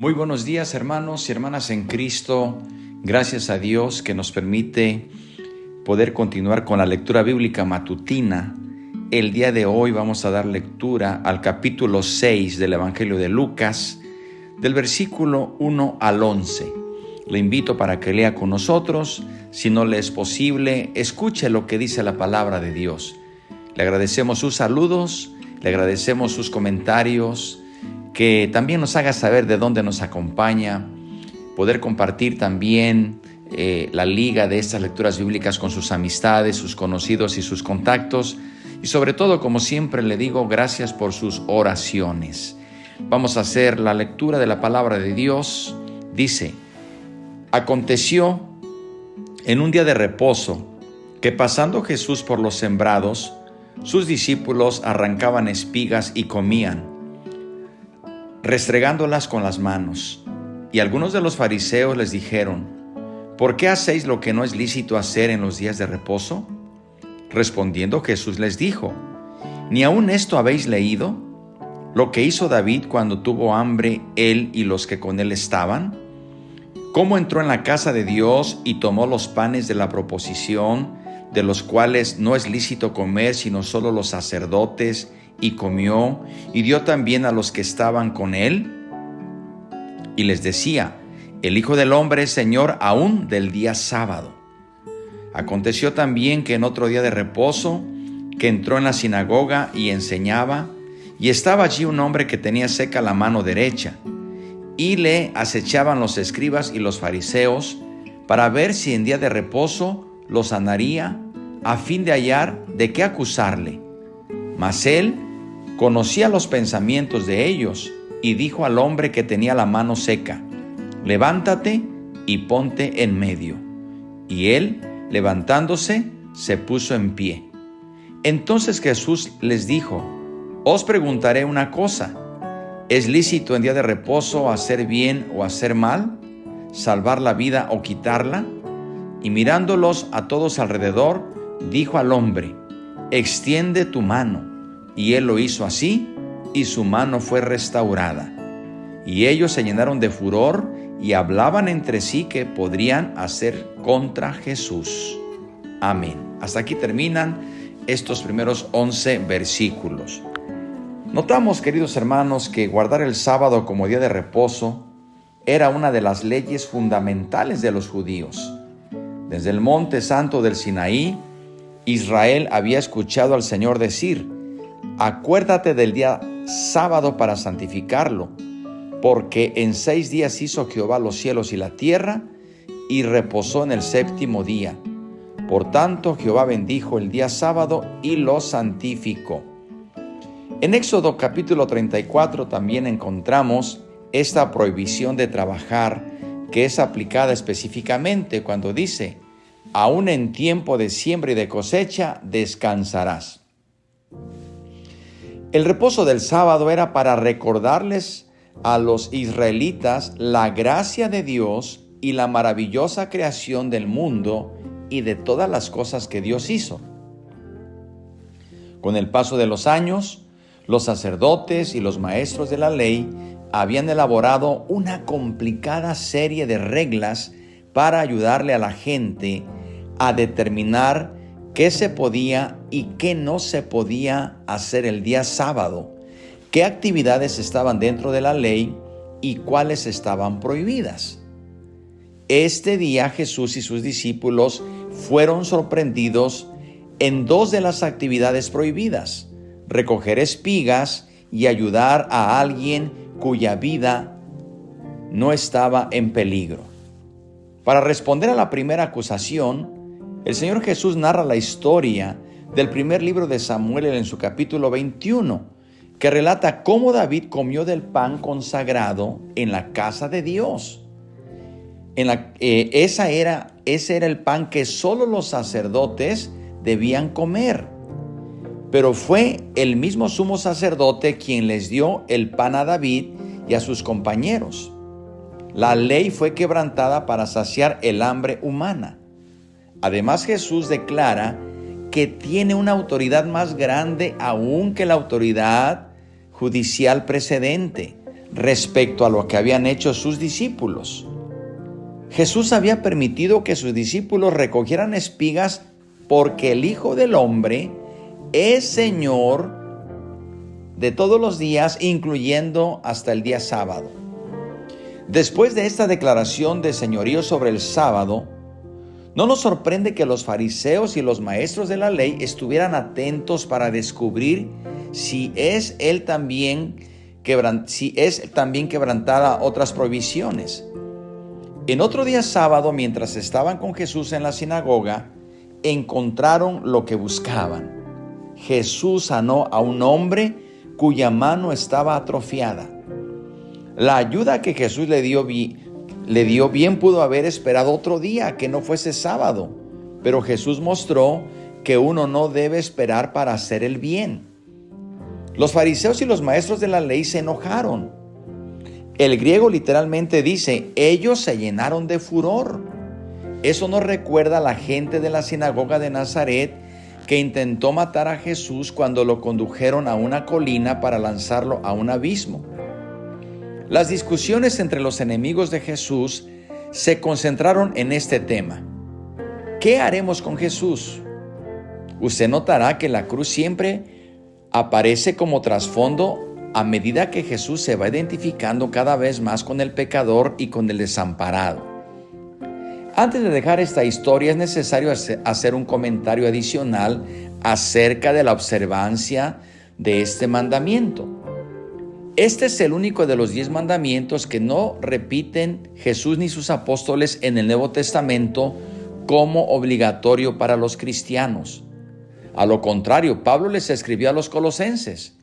Muy buenos días, hermanos y hermanas en Cristo. Gracias a Dios que nos permite poder continuar con la lectura bíblica matutina. El día de hoy vamos a dar lectura al capítulo 6 del Evangelio de Lucas, del versículo 1 al 11. Le invito para que lea con nosotros. Si no le es posible, escuche lo que dice la palabra de Dios. Le agradecemos sus saludos, le agradecemos sus comentarios, que también nos haga saber de dónde nos acompaña, poder compartir también la liga de estas lecturas bíblicas con sus amistades, sus conocidos y sus contactos. Y sobre todo, como siempre le digo, gracias por sus oraciones. Vamos a hacer la lectura de la palabra de Dios. Dice: aconteció en un día de reposo que pasando Jesús por los sembrados, sus discípulos arrancaban espigas y comían, restregándolas con las manos. Y algunos de los fariseos les dijeron: ¿por qué hacéis lo que no es lícito hacer en los días de reposo? Respondiendo Jesús les dijo: ¿ni aun esto habéis leído? Lo que hizo David cuando tuvo hambre, él y los que con él estaban. ¿Cómo entró en la casa de Dios y tomó los panes de la proposición, de los cuales no es lícito comer sino solo los sacerdotes, y comió, y dio también a los que estaban con él? Y les decía: el Hijo del Hombre es Señor aún del día sábado. Aconteció también que en otro día de reposo, que entró en la sinagoga y enseñaba, y estaba allí un hombre que tenía seca la mano derecha, y le acechaban los escribas y los fariseos para ver si en día de reposo lo sanaría, a fin de hallar de qué acusarle. Mas él conocía los pensamientos de ellos, y dijo al hombre que tenía la mano seca: levántate y ponte en medio. Y él, levantándose, se puso en pie. Entonces Jesús les dijo: os preguntaré una cosa, ¿es lícito en día de reposo hacer bien o hacer mal? ¿Salvar la vida o quitarla? Y mirándolos a todos alrededor, dijo al hombre: extiende tu mano. Y él lo hizo así, y su mano fue restaurada. Y ellos se llenaron de furor y hablaban entre sí qué podrían hacer contra Jesús. Amén. Hasta aquí terminan estos primeros 11 versículos. Notamos, queridos hermanos, que guardar el sábado como día de reposo era una de las leyes fundamentales de los judíos. Desde el monte santo del Sinaí, Israel había escuchado al Señor decir: acuérdate del día sábado para santificarlo, porque en 6 días hizo Jehová los cielos y la tierra, y reposó en el séptimo día. Por tanto, Jehová bendijo el día sábado y lo santificó. En Éxodo capítulo 34 también encontramos esta prohibición de trabajar, que es aplicada específicamente cuando dice: aún en tiempo de siembra y de cosecha descansarás. El reposo del sábado era para recordarles a los israelitas la gracia de Dios y la maravillosa creación del mundo y de todas las cosas que Dios hizo. Con el paso de los años, los sacerdotes y los maestros de la ley habían elaborado una complicada serie de reglas para ayudarle a la gente a determinar qué se podía y qué no se podía hacer el día sábado, qué actividades estaban dentro de la ley y cuáles estaban prohibidas. Este día Jesús y sus discípulos fueron sorprendidos en 2 de las actividades prohibidas: recoger espigas y ayudar a alguien cuya vida no estaba en peligro. Para responder a la primera acusación, el Señor Jesús narra la historia del primer libro de Samuel en su capítulo 21, que relata cómo David comió del pan consagrado en la casa de Dios. Ese era el pan que solo los sacerdotes debían comer. Pero fue el mismo sumo sacerdote quien les dio el pan a David y a sus compañeros. La ley fue quebrantada para saciar el hambre humana. Además, Jesús declara que tiene una autoridad más grande aún que la autoridad judicial precedente, respecto a lo que habían hecho sus discípulos. Jesús había permitido que sus discípulos recogieran espigas porque el Hijo del Hombre es Señor de todos los días, incluyendo hasta el día sábado. Después de esta declaración de señorío sobre el sábado, no nos sorprende que los fariseos y los maestros de la ley estuvieran atentos para descubrir si es él también quebrantada otras prohibiciones. En otro día sábado, mientras estaban con Jesús en la sinagoga, encontraron lo que buscaban. Jesús sanó a un hombre cuya mano estaba atrofiada. La ayuda que Jesús le dio bien pudo haber esperado otro día que no fuese sábado, pero Jesús mostró que uno no debe esperar para hacer el bien. Los fariseos y los maestros de la ley se enojaron. El griego literalmente dice, ellos se llenaron de furor. Eso nos recuerda a la gente de la sinagoga de Nazaret que intentó matar a Jesús cuando lo condujeron a una colina para lanzarlo a un abismo. Las discusiones entre los enemigos de Jesús se concentraron en este tema. ¿Qué haremos con Jesús? Usted notará que la cruz siempre aparece como trasfondo a medida que Jesús se va identificando cada vez más con el pecador y con el desamparado. Antes de dejar esta historia es necesario hacer un comentario adicional acerca de la observancia de este mandamiento. Este es el único de los 10 mandamientos que no repiten Jesús ni sus apóstoles en el Nuevo Testamento como obligatorio para los cristianos. A lo contrario, Pablo les escribió a los colosenses: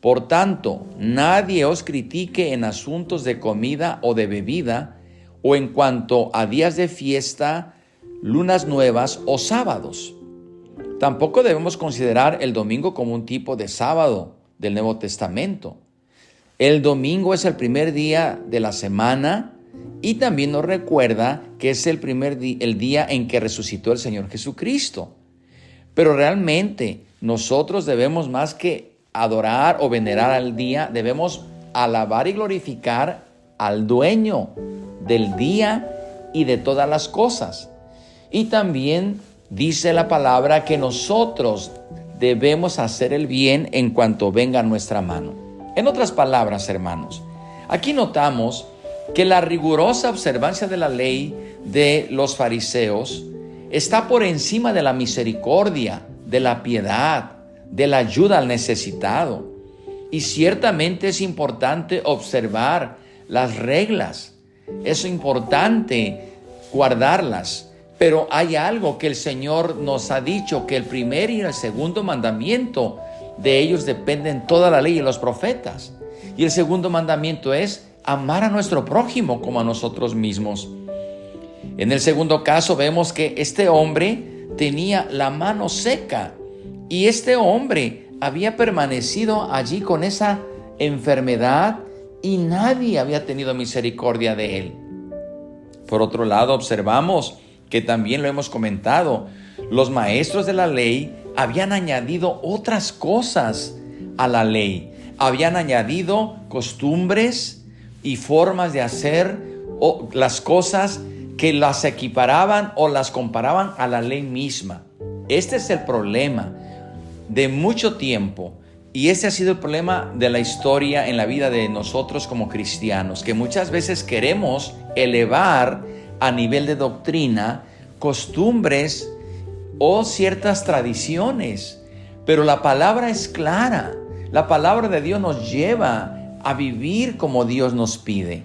por tanto, nadie os critique en asuntos de comida o de bebida, o en cuanto a días de fiesta, lunas nuevas o sábados. Tampoco debemos considerar el domingo como un tipo de sábado del Nuevo Testamento. El domingo es el primer día de la semana y también nos recuerda que es el día en que resucitó el Señor Jesucristo. Pero realmente nosotros debemos, más que adorar o venerar al día, debemos alabar y glorificar al dueño del día y de todas las cosas. Y también dice la palabra que nosotros debemos hacer el bien en cuanto venga a nuestra mano. En otras palabras, hermanos, aquí notamos que la rigurosa observancia de la ley de los fariseos está por encima de la misericordia, de la piedad, de la ayuda al necesitado. Y ciertamente es importante observar las reglas, es importante guardarlas, pero hay algo que el Señor nos ha dicho, que el primer y el segundo mandamiento, de ellos dependen toda la ley y los profetas. Y el segundo mandamiento es amar a nuestro prójimo como a nosotros mismos. En el segundo caso vemos que este hombre tenía la mano seca y este hombre había permanecido allí con esa enfermedad y nadie había tenido misericordia de él. Por otro lado, observamos que también lo hemos comentado, los maestros de la ley habían añadido otras cosas a la ley. Habían añadido costumbres y formas de hacer las cosas que las equiparaban o las comparaban a la ley misma. Este es el problema de mucho tiempo y este ha sido el problema de la historia en la vida de nosotros como cristianos, que muchas veces queremos elevar a nivel de doctrina costumbres o ciertas tradiciones, pero la palabra es clara. La palabra de Dios nos lleva a vivir como Dios nos pide.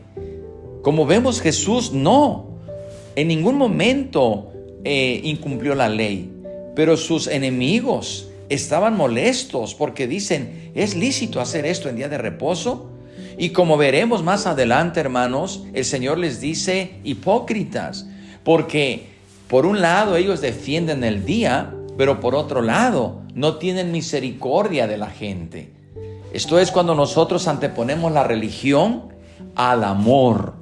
Como vemos, Jesús en ningún momento incumplió la ley, pero sus enemigos estaban molestos porque dicen, ¿es lícito hacer esto en día de reposo? Y como veremos más adelante, hermanos, el Señor les dice hipócritas, porque por un lado ellos defienden el día, pero por otro lado no tienen misericordia de la gente. Esto es cuando nosotros anteponemos la religión al amor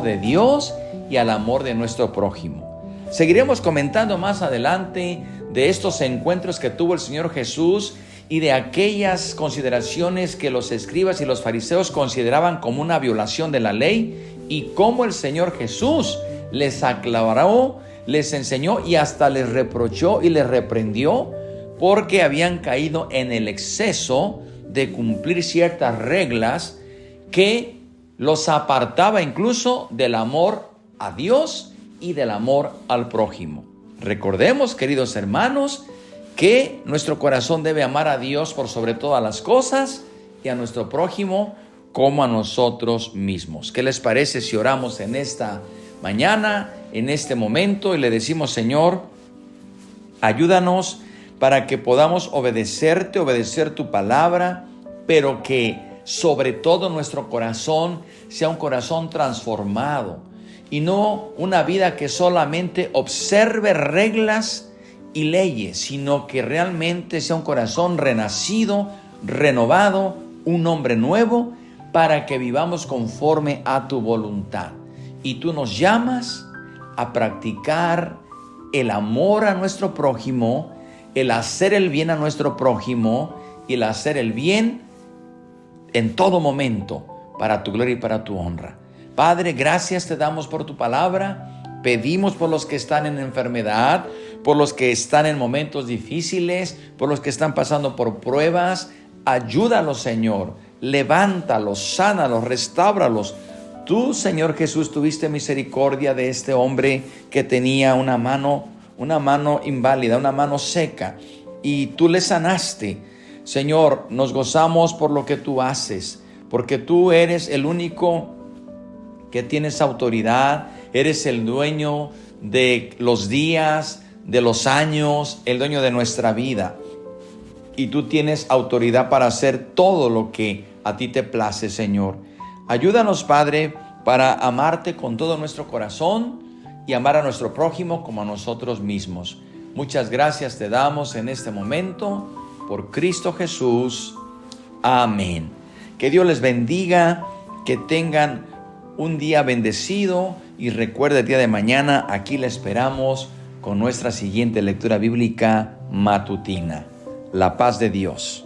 de Dios y al amor de nuestro prójimo. Seguiremos comentando más adelante de estos encuentros que tuvo el Señor Jesús y de aquellas consideraciones que los escribas y los fariseos consideraban como una violación de la ley, y cómo el Señor Jesús les aclaró, les enseñó y hasta les reprochó y les reprendió porque habían caído en el exceso de cumplir ciertas reglas que los apartaba incluso del amor a Dios y del amor al prójimo. Recordemos, queridos hermanos, que nuestro corazón debe amar a Dios por sobre todas las cosas y a nuestro prójimo como a nosotros mismos. ¿Qué les parece si oramos en esta mañana, en este momento, y le decimos: Señor, ayúdanos para que podamos obedecerte, obedecer tu palabra, pero que sobre todo nuestro corazón sea un corazón transformado y no una vida que solamente observe reglas y leyes, sino que realmente sea un corazón renacido, renovado, un hombre nuevo, para que vivamos conforme a tu voluntad. Y tú nos llamas a practicar el amor a nuestro prójimo, el hacer el bien a nuestro prójimo y el hacer el bien en todo momento para tu gloria y para tu honra. Padre, gracias te damos por tu palabra. Pedimos por los que están en enfermedad, por los que están en momentos difíciles, por los que están pasando por pruebas. Ayúdalos, Señor. Levántalos, sánalos, restáuralos. Tú, Señor Jesús, tuviste misericordia de este hombre que tenía una mano inválida, una mano seca, y tú le sanaste. Señor, nos gozamos por lo que tú haces, porque tú eres el único que tienes autoridad, eres el dueño de los días, de los años, el dueño de nuestra vida. Y tú tienes autoridad para hacer todo lo que a ti te place, Señor. Ayúdanos, Padre, para amarte con todo nuestro corazón y amar a nuestro prójimo como a nosotros mismos. Muchas gracias te damos en este momento, por Cristo Jesús. Amén. Que Dios les bendiga, que tengan un día bendecido, y recuerde, el día de mañana aquí le esperamos con nuestra siguiente lectura bíblica matutina. La paz de Dios.